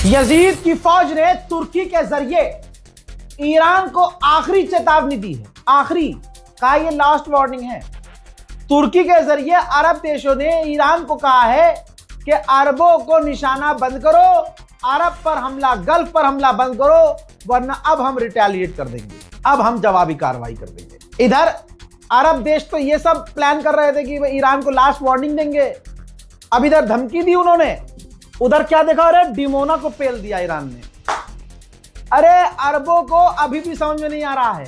Yazid की फौज ने तुर्की के जरिए ईरान को आखिरी चेतावनी दी है। आखिरी कहा, यह लास्ट वार्निंग है। तुर्की के जरिए अरब देशों ने ईरान को कहा है कि अरबों को निशाना बंद करो, अरब पर हमला, गल्फ पर हमला बंद करो, वरना अब हम रिटेलिएट कर देंगे, अब हम जवाबी कार्रवाई कर देंगे। इधर अरब देश तो ये सब प्लान कर रहे थे कि ईरान को लास्ट वार्निंग देंगे, अब इधर धमकी दी उन्होंने, उधर क्या देखा, अरे डिमोना को पेल दिया ईरान ने। अरे अरबों को अभी भी समझ में नहीं आ रहा है,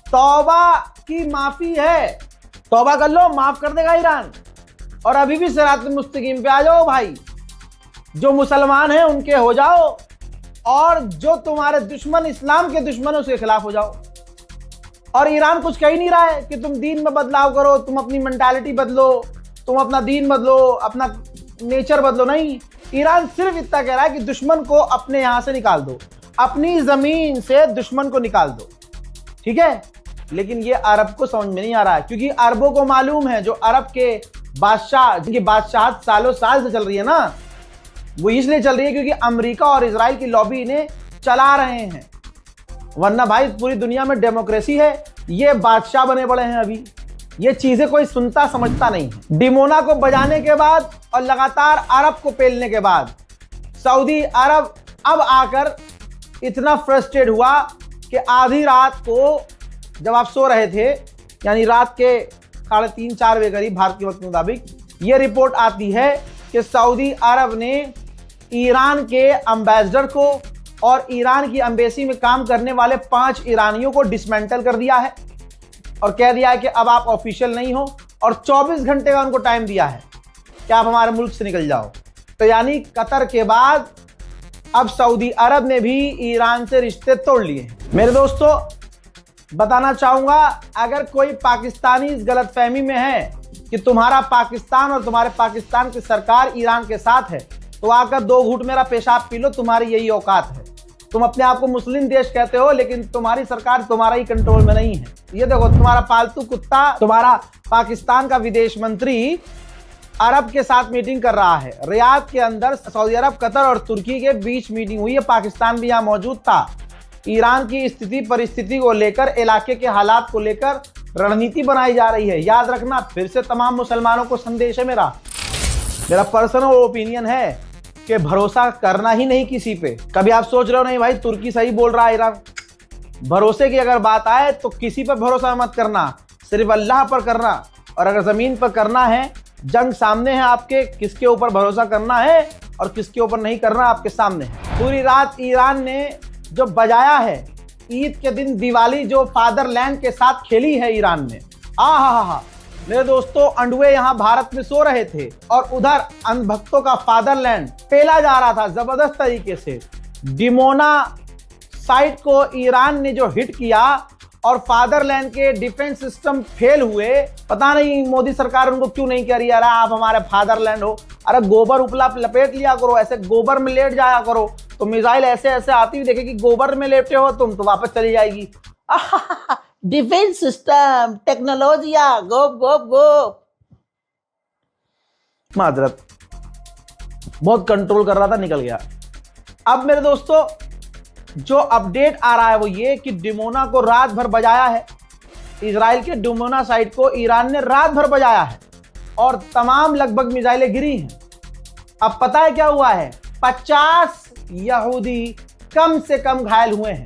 तौबा की माफी है, तौबा कर लो, माफ कर देगा ईरान। और अभी भी सिरात मुस्तकीम पे आ जाओ भाई, जो मुसलमान हैं उनके हो जाओ, और जो तुम्हारे दुश्मन, इस्लाम के दुश्मन, उसके खिलाफ हो जाओ। और ईरान कुछ कह ही नहीं रहा है कि तुम दीन में बदलाव करो, तुम अपनी मेंटालिटी बदलो, तुम अपना दीन बदलो, अपना नेचर बदलो। नहीं, ईरान सिर्फ इतना कह रहा है कि दुश्मन को अपने यहां से निकाल दो, अपनी जमीन से दुश्मन को निकाल दो, ठीक है। लेकिन ये अरब को समझ में नहीं आ रहा है, क्योंकि अरबों को मालूम है, जो अरब के बादशाह, जिनकी बादशाहत सालों साल से चल रही है ना, वो इसलिए चल रही है क्योंकि अमेरिका और इजराइल की लॉबी इन्हें चला रहे हैं। वरना भाई पूरी दुनिया में डेमोक्रेसी है, ये बादशाह बने पड़े हैं अभी, ये चीजें कोई सुनता समझता नहीं है। डिमोना को बजाने के बाद और लगातार अरब को पेलने के बाद सऊदी अरब अब आकर इतना फ्रस्ट्रेट हुआ कि आधी रात को जब आप सो रहे थे, यानी रात के 3:30-4 बजे करीब भारतीय वक्त के मुताबिक, यह रिपोर्ट आती है कि सऊदी अरब ने ईरान के एम्बेसडर को और ईरान की एम्बेसी में काम करने वाले 5 ईरानियों को डिसमेंटल कर दिया है और कह दिया है कि अब आप ऑफिशियल नहीं हो, और 24 घंटे का उनको टाइम दिया है कि आप हमारे मुल्क से निकल जाओ। तो यानी कतर के बाद अब सऊदी अरब ने भी ईरान से रिश्ते तोड़ लिए हैं। मेरे दोस्तों, बताना चाहूंगा, अगर कोई पाकिस्तानी इस गलतफहमी में है कि तुम्हारा पाकिस्तान और तुम्हारे पाकिस्तान की सरकार ईरान के साथ है, तो आकर 2 घूंट मेरा पेशाब पी लो, तुम्हारी यही औकात है। तुम अपने आप को मुस्लिम देश कहते हो, लेकिन तुम्हारी सरकार तुम्हारा ही कंट्रोल में नहीं है। ये देखो, तुम्हारा पालतू कुत्ता, तुम्हारा पाकिस्तान का विदेश मंत्री अरब के साथ मीटिंग कर रहा है। रियाद के अंदर सऊदी अरब, कतर और तुर्की के बीच मीटिंग हुई है, पाकिस्तान भी यहाँ मौजूद था। ईरान की स्थिति परिस्थिति को लेकर, इलाके के हालात को लेकर रणनीति बनाई जा रही है। याद रखना, फिर से तमाम मुसलमानों को संदेश है मेरा पर्सनल ओपिनियन है कि भरोसा करना ही नहीं किसी पे। कभी आप सोच रहे हो नहीं भाई तुर्की सही बोल रहा है, ईरान, भरोसे की अगर बात आए तो किसी पर भरोसा मत करना, सिर्फ अल्लाह पर करना। और अगर जमीन पर करना है, जंग सामने है आपके, किसके ऊपर भरोसा करना है और किसके ऊपर नहीं करना आपके सामने है। पूरी रात ईरान ने जो बजाया है, ईद के दिन दिवाली जो फादरलैंड के साथ खेली है ईरान ने, हा। मेरे दोस्तों, अंडुए यहाँ भारत में सो रहे थे और उधर अंधभक्तों का फादरलैंड पेला जा रहा था जबरदस्त तरीके से। डिमोना साइट को ईरान ने जो हिट किया और फादरलैंड के डिफेंस सिस्टम फेल हुए, पता नहीं मोदी सरकार उनको क्यों नहीं कह रही है, आप हमारे फादरलैंड हो। अरे गोबर उपला लपेट लिया करो, ऐसे गोबर में लेट जाया करो, तो मिसाइल ऐसे ऐसे आती हुई देखेगी, गोबर में लेटे हो तुम तो वापस चली जाएगी। डिफेंस सिस्टम, टेक्नोलॉजिया, गोप गोप गोप। माजरत, बहुत कंट्रोल कर रहा था, निकल गया। अब मेरे दोस्तों, जो अपडेट आ रहा है वो ये कि डिमोना को रात भर बजाया है, इजराइल के डिमोना साइट को ईरान ने रात भर बजाया है और तमाम लगभग मिसाइलें गिरी हैं। अब पता है क्या हुआ है, 50 यहूदी कम से कम घायल हुए हैं।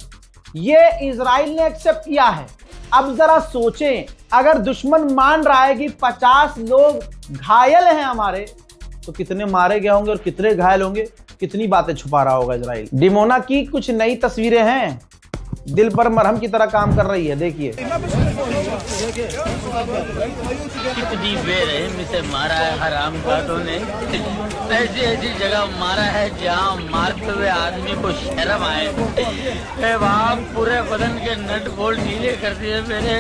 ये इजराइल ने एक्सेप्ट किया है। अब जरा सोचें, अगर दुश्मन मान रहा है कि 50 लोग घायल हैं हमारे, तो कितने मारे गए होंगे और कितने घायल होंगे, कितनी बातें छुपा रहा होगा इजराइल। डिमोना की कुछ नई तस्वीरें हैं, दिल पर मरहम की तरह काम कर रही है, देखिए। कितनी बेरहम से मारा है हराम काटों ने, ऐसी ऐसी जगह मारा है जहाँ मारते हुए आदमी को शर्म आए। वहाँ पूरे बदन के नट बोल्ट ढीले कर दिए मेरे।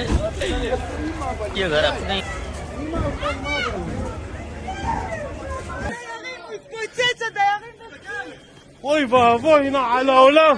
ये घर अपने Oy vavoy na ala olam.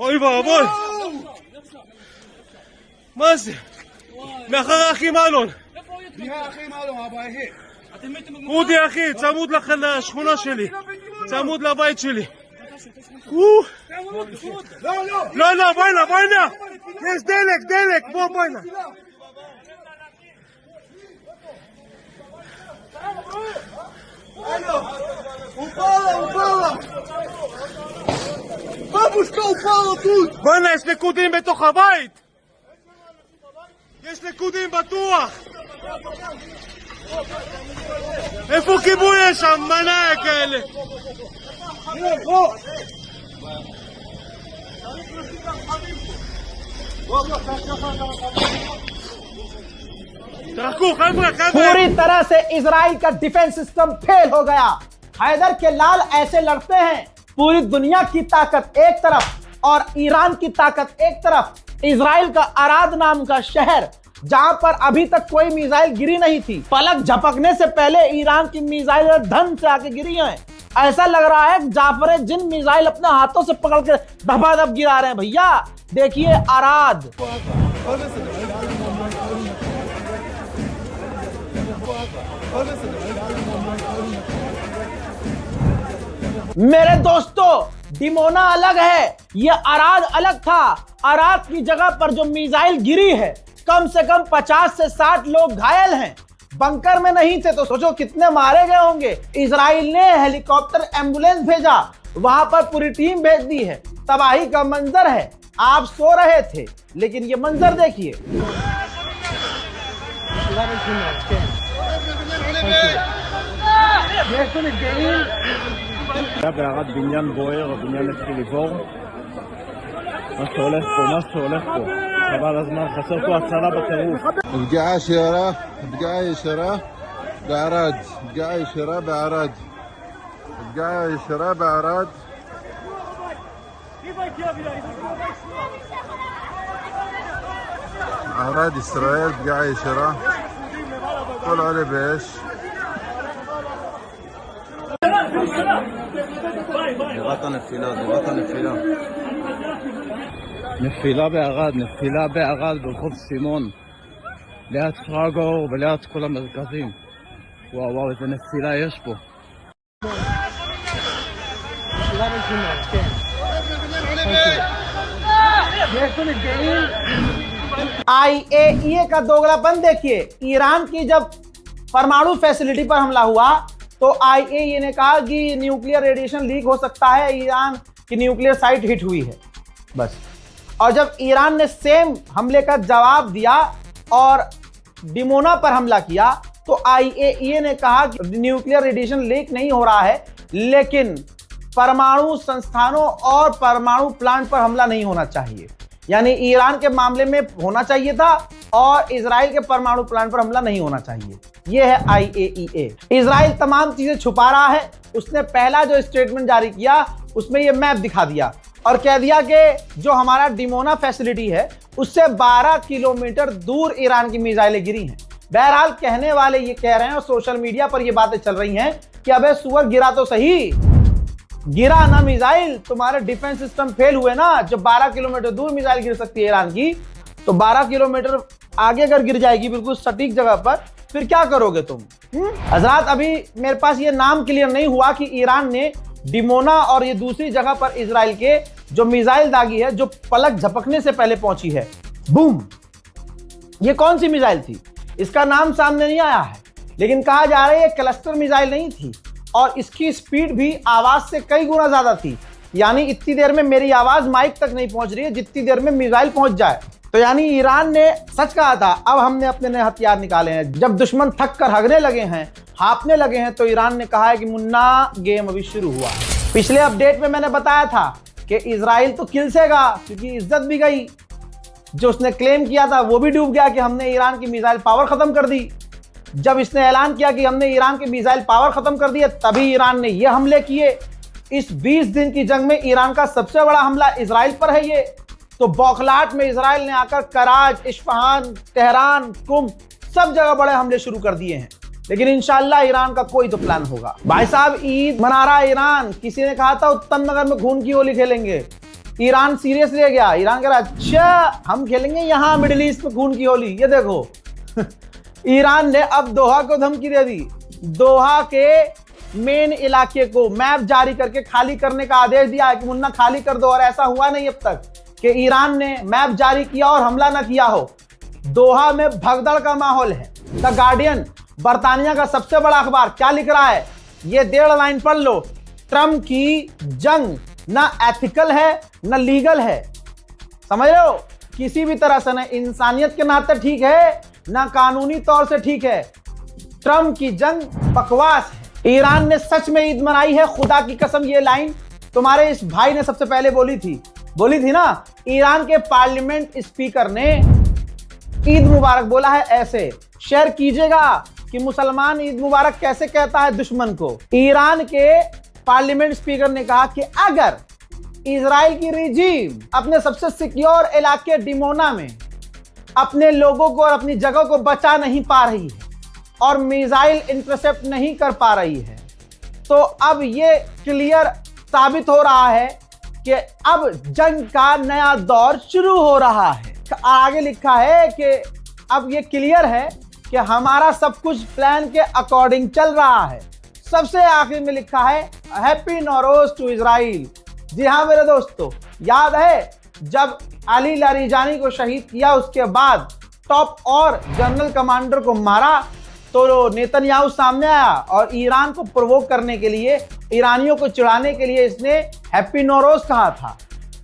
אוי ואבוי. מה זה? מאחורי אחים אלון. אודי אחי, צמוד לשכונה שלי, צמוד לבית שלי. לא, בוא'נה, יש דלק, בוא'נה. בוא'נה, יש נקודים בתוך הבית! יש נקודים בטוח! איפה כיבוי יש שם? מנהל כאלה! תרחקו, חבר'ה! पूरी तरह से इजराइल का डिफेंस सिस्टम फेल हो गया। हैदर के लाल ऐसे लड़ते हैं, पूरी दुनिया की ताकत एक तरफ और ईरान की ताकत एक तरफ। इजराइल का अराद नाम का शहर, जहां पर अभी तक कोई मिसाइल गिरी नहीं थी, पलक झपकने से पहले ईरान की मिसाइल धन से आके गिरी हैं। ऐसा लग रहा है जाफर जिन मिसाइल अपने हाथों से पकड़ के धबाधब गिरा रहे हैं। भैया देखिए अराद। मेरे दोस्तों, डिमोना अलग है, ये अराद अलग था। अराद की जगह पर जो मिसाइल गिरी है, कम से कम 50 से 60 लोग घायल हैं। बंकर में नहीं थे तो सोचो कितने मारे गए होंगे। इजराइल ने हेलीकॉप्टर एम्बुलेंस भेजा, वहां पर पूरी टीम भेज दी है। तबाही का मंजर है। आप सो रहे थे, लेकिन ये मंजर देखिए। בערד בניין בוער, הבניין התחיל לבעור. מה שהולך פה, חבל הזמן, חסר פה הצלה בטירוף. פגיעה ישירה בערד, פגיעה ישירה בערד. ערד ישראל, פגיעה ישירה, כל עולה באש. זירת הנפילה. נפילה בערד ברחוב סימון, ליד שרגור וליד כל המרכזים. וואו, איזה נפילה יש פה. IAEA का दोगलापन देखिए। ईरान की जब परमाणु फैसिलिटी पर हमला हुआ तो IAEA ने कहा कि न्यूक्लियर रेडिएशन लीक हो सकता है, ईरान की न्यूक्लियर साइट हिट हुई है, बस। और जब ईरान ने सेम हमले का जवाब दिया और डिमोना पर हमला किया तो IAEA ने कहा कि न्यूक्लियर रेडिएशन लीक नहीं हो रहा है, लेकिन परमाणु संस्थानों और परमाणु प्लांट पर हमला नहीं होना चाहिए। यानी ईरान के मामले में होना चाहिए था और इजराइल के परमाणु प्लांट पर हमला नहीं होना चाहिए। यह है IAEA। इजराइल तमाम चीजें छुपा रहा है। उसने पहला जो स्टेटमेंट जारी किया उसमें यह मैप दिखा दिया और कह दिया कि जो हमारा डिमोना फैसिलिटी है उससे 12 किलोमीटर दूर ईरान की मिसाइलें गिरी हैं। बहरहाल कहने वाले ये कह रहे हैं और सोशल मीडिया पर ये बातें चल रही हैं कि अबे सुअर गिरा तो सही, गिरा ना मिसाइल, तुम्हारे डिफेंस सिस्टम फेल हुए ना। जब 12 किलोमीटर दूर मिसाइल गिर सकती है ईरान की, तो 12 किलोमीटर आगे अगर गिर जाएगी बिल्कुल सटीक जगह पर, फिर क्या करोगे तुम? हजरात, अभी मेरे पास ये नाम क्लियर नहीं हुआ कि ईरान ने डिमोना और ये दूसरी जगह पर इजराइल के जो मिसाइल दागी है, जो पलक झपकने से पहले पहुंची है, बूम, ये कौन सी मिसाइल थी? इसका नाम सामने नहीं आया है, लेकिन कहा जा रहा है ये क्लस्टर मिसाइल नहीं थी और इसकी स्पीड भी आवाज से कई गुना ज्यादा थी। यानी इतनी देर में मेरी आवाज माइक तक नहीं पहुंच रही है जितनी देर में मिसाइल पहुंच जाए। तो यानी ईरान ने सच कहा था, अब हमने अपने नए हथियार निकाले हैं। जब दुश्मन थक कर हगने लगे हैं, हाँफने लगे हैं, तो ईरान ने कहा है कि मुन्ना गेम अभी शुरू हुआ। पिछले अपडेट में मैंने बताया था कि इजराइल तो किलसेगा क्योंकि इज्जत भी गई। जो उसने क्लेम किया था वो भी डूब गया कि हमने ईरान की मिसाइल पावर खत्म कर दी। जब इसने ऐलान किया कि हमने ईरान की मिसाइल पावर खत्म कर दी है, तभी ईरान ने ये हमले किए। इस 20 दिन की जंग में ईरान का सबसे बड़ा हमला इजराइल पर है ये। तो बौखलाहट में इजराइल ने आकर कराज, इस्फहान, तेहरान, कुम सब जगह बड़े हमले शुरू कर दिए हैं। लेकिन इंशाल्लाह ईरान का कोई तो प्लान होगा। भाई साहब, ईद मना रहा ईरान। किसी ने कहा था उत्तम नगर में खून की होली खेलेंगे, ईरान सीरियस ले गया। ईरान कह रहा अच्छा हम खेलेंगे यहाँ मिडिल ईस्ट में खून की होली। ये देखो ईरान ने अब दोहा को धमकी दे दी। दोहा के मेन इलाके को मैप जारी करके खाली करने का आदेश दिया है कि मुन्ना खाली कर दो। और ऐसा हुआ नहीं अब तक कि ईरान ने मैप जारी किया और हमला ना किया हो। दोहा में भगदड़ का माहौल है। द गार्डियन, बर्तानिया का सबसे बड़ा अखबार, क्या लिख रहा है ये 1.5 लाइन पढ़ लो। ट्रम्प की जंग ना एथिकल है ना लीगल है, समझ रहे हो, किसी भी तरह से ना इंसानियत के नाते ठीक है ना कानूनी तौर से ठीक है। ट्रम्प की जंग बकवास है। ईरान ने सच में ईद मनाई है, खुदा की कसम। ये लाइन तुम्हारे इस भाई ने सबसे पहले बोली थी ना। ईरान के पार्लियामेंट स्पीकर ने ईद मुबारक बोला है ऐसे। शेयर कीजिएगा कि मुसलमान ईद मुबारक कैसे कहता है दुश्मन को। ईरान के पार्लियामेंट स्पीकर ने कहा कि अगर इजराइल की रिजीम अपने सबसे सिक्योर इलाके डिमोना में अपने लोगों को और अपनी जगह को बचा नहीं पा रही है और मिसाइल इंटरसेप्ट नहीं कर पा रही है, तो अब ये क्लियर साबित हो रहा है कि अब जंग का नया दौर शुरू हो रहा है। आगे लिखा है कि अब ये क्लियर है कि हमारा सब कुछ प्लान के अकॉर्डिंग चल रहा है। सबसे आखिर में लिखा है हैप्पी नौरोज टू इजराइल। जी हाँ मेरे दोस्तों, याद है जब अली लारीजानी को शहीद किया उसके बाद टॉप और जनरल कमांडर को मारा तो नेतन्याहू सामने आया और ईरान को प्रोवोक करने के लिए, ईरानियों को चिढ़ाने के लिए इसने हैप्पी नौरोज कहा था।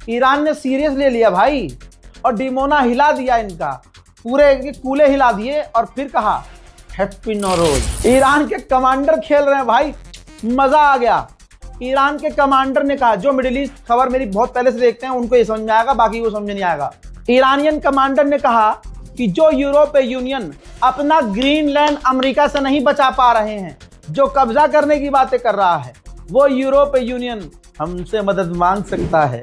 ईरान ने सीरियस ले लिया भाई और डिमोना हिला दिया, इनका पूरे कूले हिला दिए और फिर कहा हैप्पी नौरोज। ईरान के कमांडर खेल रहे हैं भाई, मजा आ गया। ईरान के कमांडर ने कहा, जो मिडिल ईस्ट खबर मेरी बहुत पहले से देखते हैं उनको ये समझ में आएगा, बाकी वो समझ नहीं आएगा। ईरानियन कमांडर ने कहा कि जो यूरोपीय यूनियन अपना ग्रीनलैंड अमेरिका से नहीं बचा पा रहे हैं, जो कब्जा करने की बातें कर रहा है, वो यूरोपीय यूनियन हमसे मदद मांग सकता है।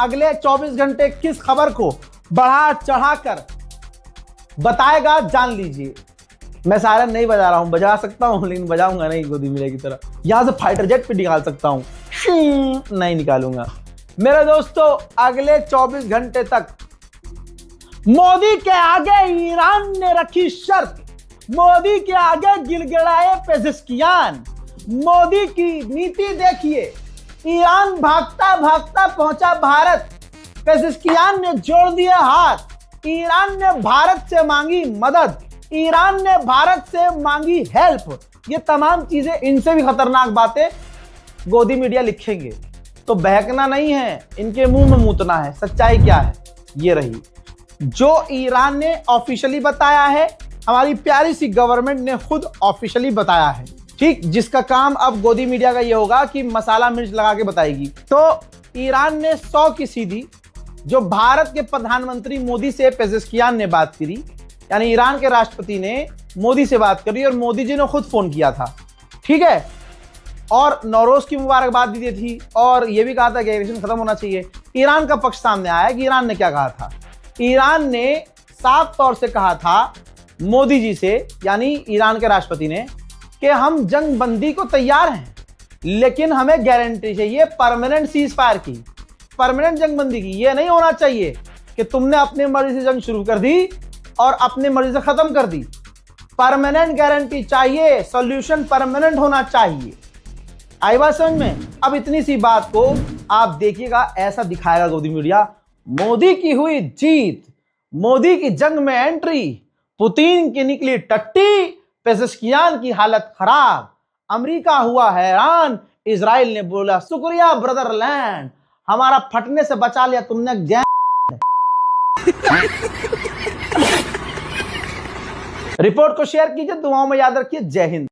अगले 24 घंटे किस खबर को बढ़ा चढ़ाकर बताएगा जान लीजिए। मैं सायरन नहीं बजा रहा हूं, बजा सकता हूं लेकिन बजाऊंगा नहीं गोदी मीडिया की तरह। यहां से फाइटर जेट पे निकाल सकता हूं, नहीं निकालूंगा। मेरे दोस्तों अगले 24 घंटे तक मोदी के आगे ईरान ने रखी शर्त, मोदी के आगे गिड़गिड़ाए पेजिशकियान। मोदी की नीति देखिए, ईरान भागता भागता पहुंचा भारत, पेजिशकियान ने जोड़ दिए हाथ। ईरान ने भारत से मांगी मदद, ईरान ने भारत से मांगी हेल्प। ये तमाम चीजें, इनसे भी खतरनाक बातें गोदी मीडिया लिखेंगे तो बहकना नहीं है, इनके मुंह में मूतना है। सच्चाई क्या है ये रही, जो ईरान ने ऑफिशियली बताया है, हमारी प्यारी सी गवर्नमेंट ने खुद ऑफिशियली बताया है, ठीक। जिसका काम अब गोदी मीडिया का ये होगा कि मसाला मिर्च लगा के बताएगी। तो ईरान ने 100 की सीधी, जो भारत के प्रधानमंत्री मोदी से पेजिशकियान ने बात करी, यानी ईरान के राष्ट्रपति ने मोदी से बात करी और मोदी जी ने खुद फोन किया था, ठीक है, और नौरोज की मुबारकबाद भी दी थी और यह भी कहा था कि एग्रेशन खत्म होना चाहिए। ईरान का पक्ष सामने आया कि ईरान ने क्या कहा था। ईरान ने साफ तौर से कहा था मोदी जी से, यानी ईरान के राष्ट्रपति ने, कि हम जंग बंदी को तैयार हैं लेकिन हमें गारंटी चाहिए परमानेंट सीज फायर की, परमानेंट जंग बंदी की। यह नहीं होना चाहिए कि तुमने अपनी मर्जी से जंग शुरू कर दी और अपनी मर्जी से खत्म कर दी। परमानेंट गारंटी चाहिए, सॉल्यूशन परमानेंट होना चाहिए। आई बात समझ में। अब इतनी सी बात को आप देखिएगा, ऐसा दिखाएगा गोदी मीडिया, मोदी की हुई जीत, मोदी की जंग में एंट्री, पुतिन की निकली टट्टी, पेजिशकियान की हालत खराब, अमेरिका हुआ हैरान, इजराइल ने बोला शुक्रिया ब्रदरलैंड, हमारा फटने से बचा लिया तुमने। रिपोर्ट को शेयर कीजिए, दुआओं में याद रखिए। जय हिंद।